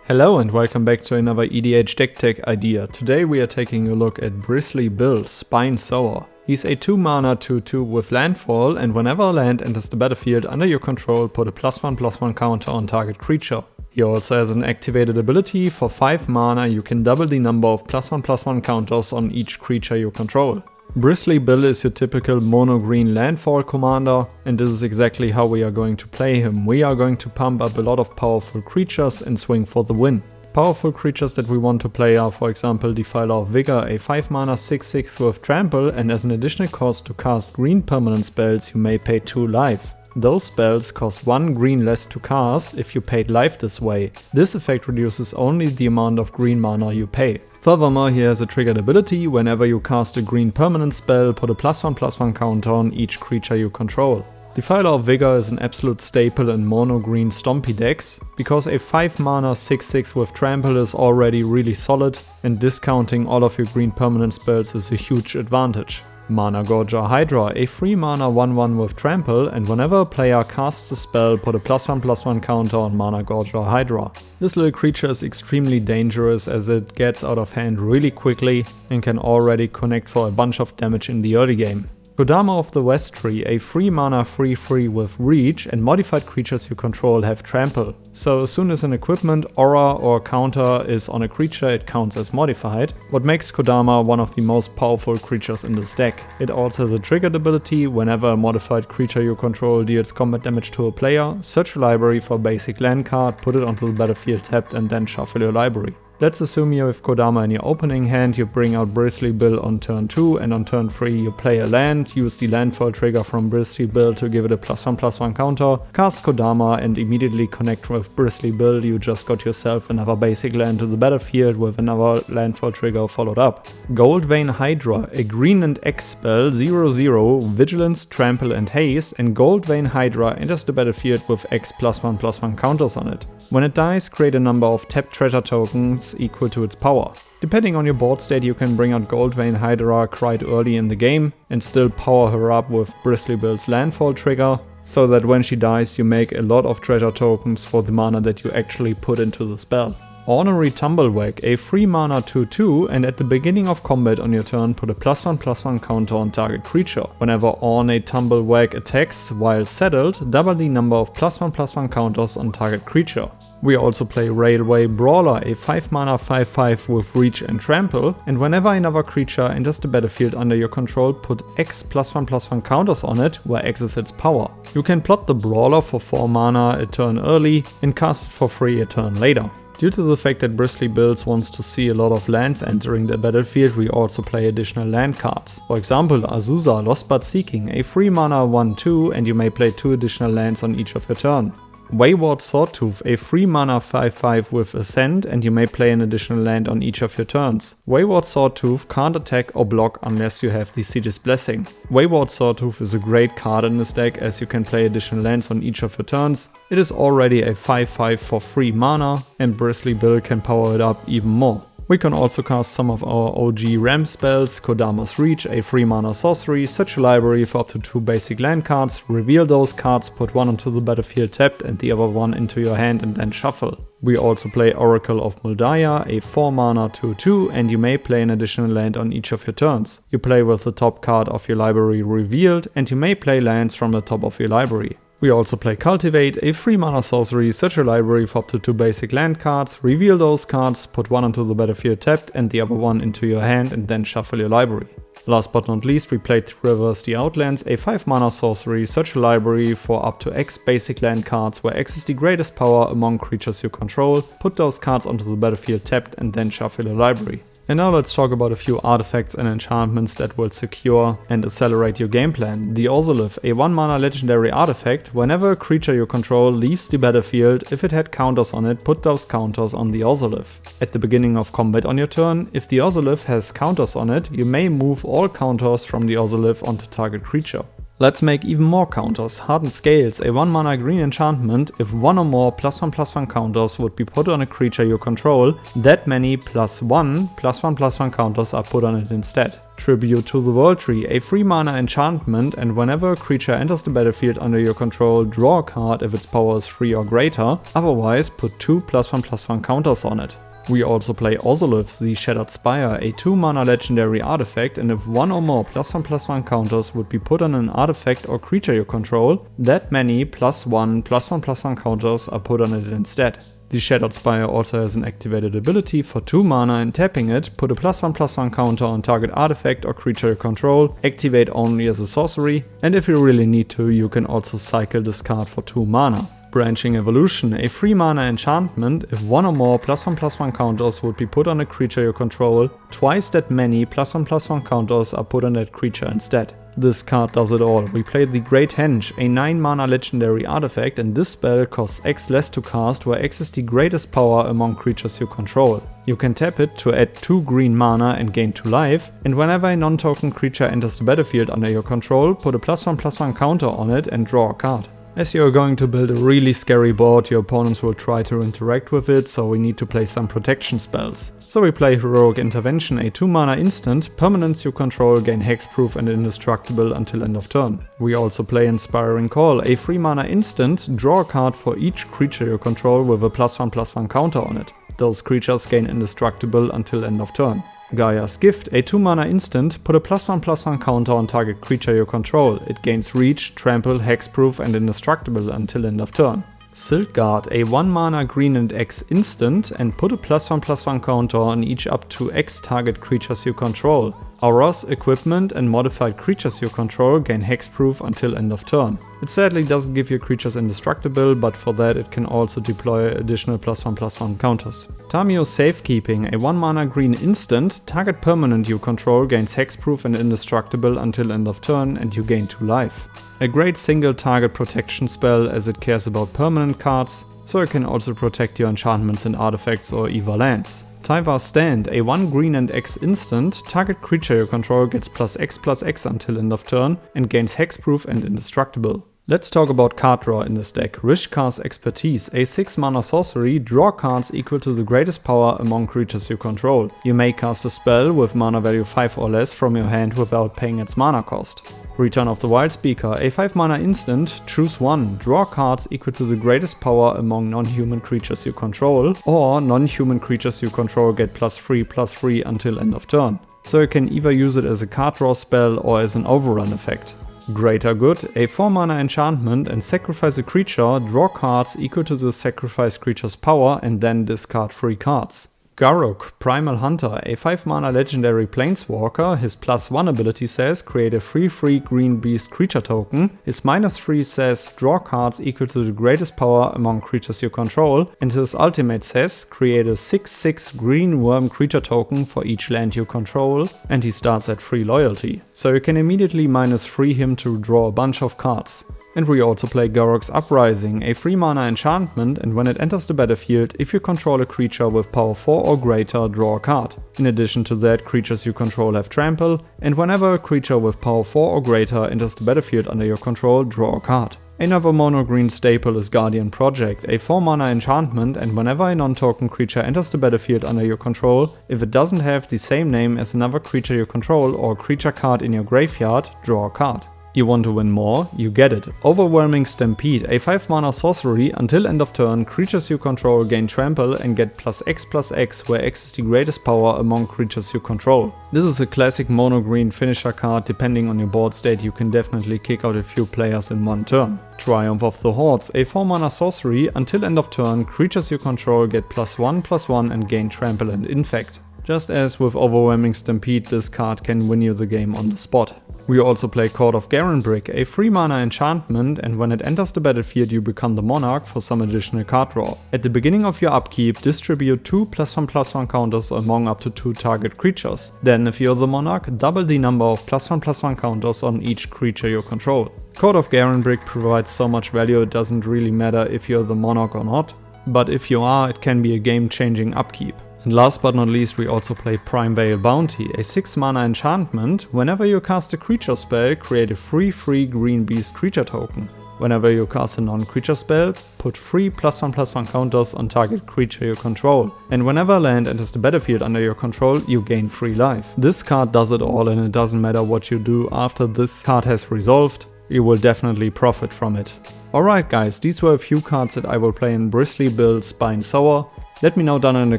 Hello and welcome back to another EDH deck tech idea. Today we are taking a look at Bristly Bill's Spine Sower. He's a 2-mana 2/2 with landfall, and whenever a land enters the battlefield under your control, put a +1/+1 counter on target creature. He also has an activated ability. For 5 mana you can double the number of +1/+1 counters on each creature you control. Bristly Bill is your typical mono-green landfall commander, and this is exactly how we are going to play him. We are going to pump up a lot of powerful creatures and swing for the win. Powerful creatures that we want to play are, for example, Defiler of Vigor, a 5 mana 6/6 with trample, and as an additional cost to cast green permanent spells you may pay 2 life. Those spells cost 1 green less to cast if you paid life this way. This effect reduces only the amount of green mana you pay. Furthermore, he has a triggered ability. Whenever you cast a green permanent spell, put a +1/+1 counter on each creature you control. Defiler of Vigor is an absolute staple in mono-green stompy decks, because a 5 mana 6/6 with trample is already really solid, and discounting all of your green permanent spells is a huge advantage. Mana Gorger Hydra, a 3 mana 1/1 with trample, and whenever a player casts a spell, put a +1/+1 counter on Mana Gorger Hydra. This little creature is extremely dangerous as it gets out of hand really quickly and can already connect for a bunch of damage in the early game. Kodama of the West Tree, a 3 mana 3/3 with reach, and modified creatures you control have trample. So as soon as an equipment, aura or counter is on a creature, it counts as modified, what makes Kodama one of the most powerful creatures in this deck. It also has a triggered ability. Whenever a modified creature you control deals combat damage to a player, search a library for a basic land card, put it onto the battlefield tapped, and then shuffle your library. Let's assume you have Kodama in your opening hand, you bring out Bristly Bill on turn 2, and on turn 3 you play a land, use the landfall trigger from Bristly Bill to give it a +1/+1 counter, cast Kodama, and immediately connect with Bristly Bill. You just got yourself another basic land to the battlefield with another landfall trigger followed up. Goldvein Hydra, a green and X spell, 0/0, vigilance, trample and haste, and Goldvein Hydra enters the battlefield with X +1/+1 counters on it. When it dies, create a number of tapped treasure tokens equal to its power. Depending on your board state, you can bring out Goldvein Hydra quite early in the game and still power her up with Bristly Bill's landfall trigger, so that when she dies you make a lot of treasure tokens for the mana that you actually put into the spell. Ornery Tumblewag, a 3 mana 2/2, and at the beginning of combat on your turn put a +1/+1 counter on target creature. Whenever Ornery Tumblewag attacks while settled, double the number of +1/+1 counters on target creature. We also play Railway Brawler, a 5 mana 5/5 with reach and trample, and whenever another creature enters the battlefield under your control, put X +1/+1 counters on it, where X is its power. You can plot the Brawler for 4 mana a turn early and cast it for free a turn later. Due to the fact that Bristly Bills wants to see a lot of lands entering the battlefield, we also play additional land cards. For example, Azusa, Lost But Seeking, a 3 mana 1/2, and you may play 2 additional lands on each of your turn. Wayward Swordtooth, a 3 mana 5/5 with Ascent, and you may play an additional land on each of your turns. Wayward Swordtooth can't attack or block unless you have the Siege's Blessing. Wayward Swordtooth is a great card in this deck as you can play additional lands on each of your turns. It is already a 5/5 for 3 mana, and Bristly Bill can power it up even more. We can also cast some of our OG Ram spells. Kodama's Reach, a 3 mana sorcery, search a library for up to 2 basic land cards, reveal those cards, put one onto the battlefield tapped and the other one into your hand and then shuffle. We also play Oracle of Muldaya, a 4 mana 2/2, and you may play an additional land on each of your turns. You play with the top card of your library revealed, and you may play lands from the top of your library. We also play Cultivate, a 3 mana sorcery, search a library for up to 2 basic land cards, reveal those cards, put one onto the battlefield tapped and the other one into your hand and then shuffle your library. Last but not least, we played Traverse the Outlands, a 5 mana sorcery, search a library for up to X basic land cards where X is the greatest power among creatures you control, put those cards onto the battlefield tapped and then shuffle your library. And now let's talk about a few artifacts and enchantments that will secure and accelerate your game plan. The Ozolith, a 1 mana legendary artifact. Whenever a creature you control leaves the battlefield, if it had counters on it, put those counters on the Ozolith. At the beginning of combat on your turn, if the Ozolith has counters on it, you may move all counters from the Ozolith onto target creature. Let's make even more counters. Hardened Scales, a 1 mana green enchantment. If 1 or more +1/+1 counters would be put on a creature you control, that many +1/+1 counters are put on it instead. Tribute to the World Tree, a 3-mana enchantment, and whenever a creature enters the battlefield under your control, draw a card if its power is 3 or greater, otherwise put 2 +1/+1 counters on it. We also play Ozoliths, the Shattered Spire, a 2-mana legendary artifact, and if 1 or more +1/+1 counters would be put on an artifact or creature you control, that many +1/+1/+1 counters are put on it instead. The Shattered Spire also has an activated ability for 2 mana, and tapping it, put a +1/+1 counter on target artifact or creature you control, activate only as a sorcery, and if you really need to, you can also cycle this card for 2 mana. Branching Evolution, a 3-mana enchantment, if 1 or more +1/+1 counters would be put on a creature you control, twice that many +1/+1 counters are put on that creature instead. This card does it all. We play the Great Henge, a 9-mana legendary artifact, and this spell costs X less to cast, where X is the greatest power among creatures you control. You can tap it to add 2 green mana and gain 2 life, and whenever a non-token creature enters the battlefield under your control, put a +1/+1 counter on it and draw a card. As you are going to build a really scary board, your opponents will try to interact with it, so we need to play some protection spells. So we play Heroic Intervention, a 2-mana instant, permanents you control gain hexproof and indestructible until end of turn. We also play Inspiring Call, a 3-mana instant, draw a card for each creature you control with a +1/+1 counter on it. Those creatures gain indestructible until end of turn. Gaia's Gift, a 2-mana instant, put a +1/+1 counter on target creature you control. It gains reach, trample, hexproof and indestructible until end of turn. Silkguard, a 1-mana green and X instant, and put a +1/+1 counter on each up to X target creatures you control. Auras, equipment and modified creatures you control gain hexproof until end of turn. It sadly doesn't give your creatures indestructible, but for that it can also deploy additional +1/+1 counters. Tamiyo's Safekeeping, a 1-mana green instant, target permanent you control gains hexproof and indestructible until end of turn, and you gain 2 life. A great single target protection spell, as it cares about permanent cards, so it can also protect your enchantments and artifacts or Eva lands. Tyvar's Stand, a 1 green and X instant, target creature you control gets +X/+X until end of turn and gains hexproof and indestructible. Let's talk about Carddraw in this deck. Rishkar's Expertise, a 6-mana sorcery, draw cards equal to the greatest power among creatures you control. You may cast a spell with mana value 5 or less from your hand without paying its mana cost. Return of the Wild Speaker, a 5-mana instant, choose 1, draw cards equal to the greatest power among non-human creatures you control, or non-human creatures you control get +3/+3 until end of turn. So you can either use it as a card draw spell or as an overrun effect. Greater Good, a 4-mana enchantment, and sacrifice a creature, draw cards equal to the sacrificed creature's power and then discard 3 cards. Garruk, Primal Hunter, a 5-mana legendary planeswalker. His +1 ability says create a 3/3 green beast creature token. His -3 says draw cards equal to the greatest power among creatures you control, and his ultimate says create a 6/6 green worm creature token for each land you control, and he starts at 3 loyalty. So you can immediately -3 him to draw a bunch of cards. And we also play Garruk's Uprising, a 3-mana enchantment, and when it enters the battlefield, if you control a creature with power 4 or greater, draw a card. In addition to that, creatures you control have trample, and whenever a creature with power 4 or greater enters the battlefield under your control, draw a card. Another mono-green staple is Guardian Project, a 4-mana enchantment, and whenever a non-token creature enters the battlefield under your control, if it doesn't have the same name as another creature you control or a creature card in your graveyard, draw a card. You want to win more? You get it. Overwhelming Stampede, a 5-mana sorcery, until end of turn, creatures you control gain trample and get +X/+X, where X is the greatest power among creatures you control. This is a classic mono-green finisher card. Depending on your board state, you can definitely kick out a few players in one turn. Triumph of the Hordes, a 4-mana sorcery, until end of turn, creatures you control get +1/+1 and gain trample and infect. Just as with Overwhelming Stampede, this card can win you the game on the spot. We also play Court of Garenbrick, a 3-mana enchantment, and when it enters the battlefield you become the monarch for some additional card draw. At the beginning of your upkeep, distribute 2 +1/+1 counters among up to 2 target creatures. Then, if you're the monarch, double the number of +1/+1 counters on each creature you control. Court of Garenbrick provides so much value it doesn't really matter if you're the monarch or not, but if you are, it can be a game-changing upkeep. And last but not least, we also play Primeval Bounty, a 6-mana enchantment. Whenever you cast a creature spell, create a 3/3 green beast creature token. Whenever you cast a non-creature spell, put 3 +1/+1 counters on target creature you control. And whenever a land enters the battlefield under your control, you gain 3 life. This card does it all, and it doesn't matter what you do after this card has resolved, you will definitely profit from it. Alright guys, these were a few cards that I will play in Bristly build Spine Sower. Let me know down in the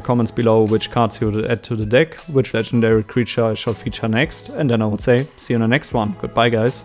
comments below which cards you would add to the deck, which legendary creature I shall feature next, and then I would say, see you in the next one. Goodbye guys.